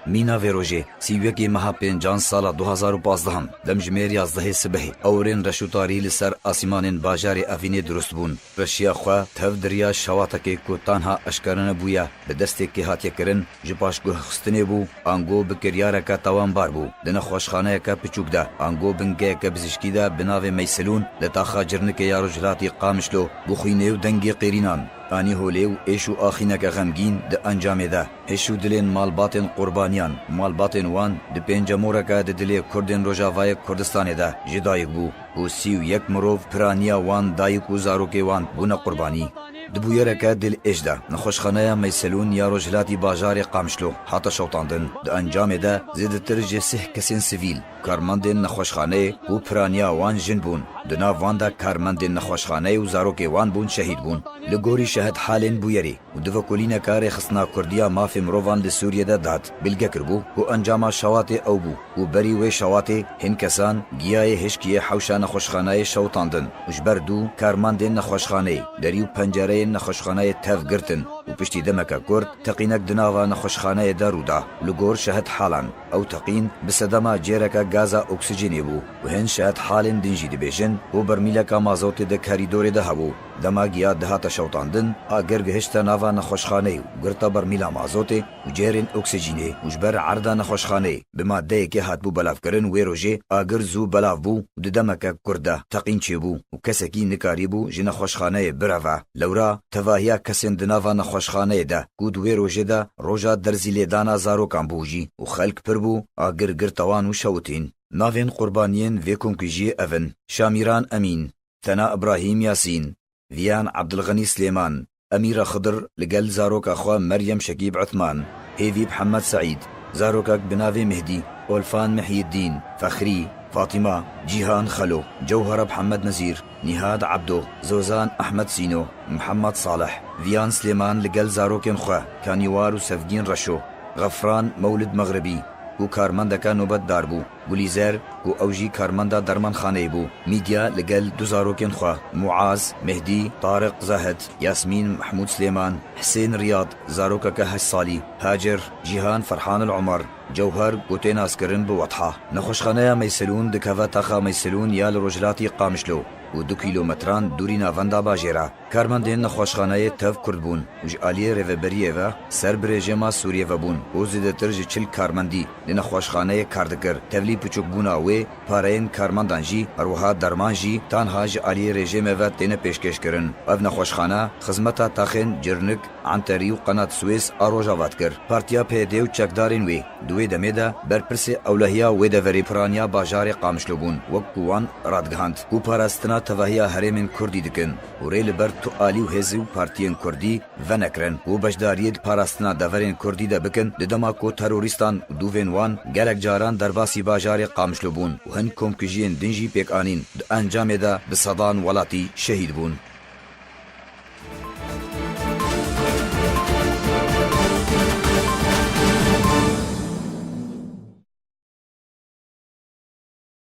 مینا ویروژه سیویکی مها پنجان سالا 2015 دم جمیر 11 سبه اورین رشوتاری لسر آسیمان باجار افینه درست بون رشیا خوا تف دریا شواتکی کو تنها اشکرانه بویا به دسته کی هاتیه کرن جپاش گو خستنه بو انگو بکریاره کا توان بار بو دنه خوشخانه کا پچوک دا انگو بنگه کا بزشکی دا بناو میسلون لتا خاجرنک یا رجلاتی قامشلو بخوینه و دنگی قیرینان آنی هولیو ایشو آخینک غمگین د انجام ده هشو دلین مالباتن قربانیان مالباتن وان د پنجمورکا د دلی کردن روجاوای کردستان ده جدایک بو و 31 مروف پرانیا وان دایک و زاروکی وان بونه قربانی دبویرکا دل اجده نخوشخانه میسلون یا رجلاتی باجار قامشلو حتی شوطاندن د انجام ده زیدتر جسه کسین سیویل کارمندین نخوشخانه و پرانیا وان جن بون دنا وان دا کارمندین نخوشخانه و زاروکی وان بون شهید بون لگوری شهد حالین بویری و دو کلین کار خصنا کردیا مافی مروان د سوریه ده داد بلگه کربو و انجام شوات او بو و بری و شوات هن کسان گیای هشکی حوشا نخوشخانه شوطاندن وجبر دو کارمندین نخوشخانه دریو پنجره نخوشخانه تف گرتن و پشتی دمکا کرد تقینک دناوا نخوشخانه دارودا لگور شهد حالان او تقین بسدما جیرکا گازا اکسیجنی بو و هن شهد حالین دنجی دی بیشن و برمیلکا مازوت ده کاریدور ده هبو دماغیا دهات شوطاندن آگر گهشتا ناوا نخوشخانه و گرتا برمیلا مازوت و جیرین اکسیجنی وجبر عردا نخوشخانه بماده که هات بو بلاف کرن وی روژه آگر زو بلاف بو و دمکا کرده تقین چی بو و کسکی نکاری بو جن خوشخانه براوا لورا تواهیا کسین دناوا نخوشخانه ده گود وی روژه ده روژا درزیلی دانا زارو کامبوجی و خلق پر بو آگر گرتوان و شوتین ناوین قربانین وی کنکیجی اون شامیران امین ثنا ابراهیم یاسین ویان عبدالغنی سلیمان امیر خضر لگل زاروک اخوا مریم شکیب عثمان هیوی محمد سعید زاروکاک بناوی مهدی اولفان محی الدین فخری فاطمه جیهان خلو جوهر محمد نزیر نهاد عبدو زوزان احمد سینو محمد صالح ویان سلیمان لگل زاروکن خوا کانیوار و سفگین رشو غفران مولد مغربی و کارمندکا نوبت دار بو گلیزر و اوجی کارمندا درمان خانه بو میدیا لگل دو زاروکن خوا معاذ مهدی طارق زاهد یاسمین محمود سلیمان حسین ریاض زاروکا که 8 سالی هاجر جیهان فرحان العمر جوهر گوتین اسکرن بو وضحه نخوشخانه میسلون دکاوا تاخا میسلون یا لرجلاتی قامشلو و 2 کیلومتران دوری ناوندا باجیرا کارمندین نخوشخانه تف کرد بون و جالی ریوبریه و سر برژما سوریه و بون و زیدتر جی 40 کارمندی نخوشخانه کاردکر تولی پچوک بونا و پارین کارمندان جی اروها درمان جی تنها جالی رژیم و تین پیشکش کرن و نخوشخانه خدمتا تاخن جرنک عنتری و قنات سوئیس اروجاوات کر پارتیا پیدیو چکدارین وی دوی دمیدا برپرس اولهیا و دوری پرانیا باجار قامشلو بون وقوان رادگاند کو پاراستنا تواهیا هرمن کردی دکن و ریل بر تو آلی و هزی و پارتین کردی و نکرن و بجداریت پاراستنا دورین کردی دا بکن ددما کو تروریستان دوین وان گلک جاران درباسی باجار قامشلو بون و هن کمکجین دنجی پیک آنین د انجام دا بصدان ولاتی شهید بون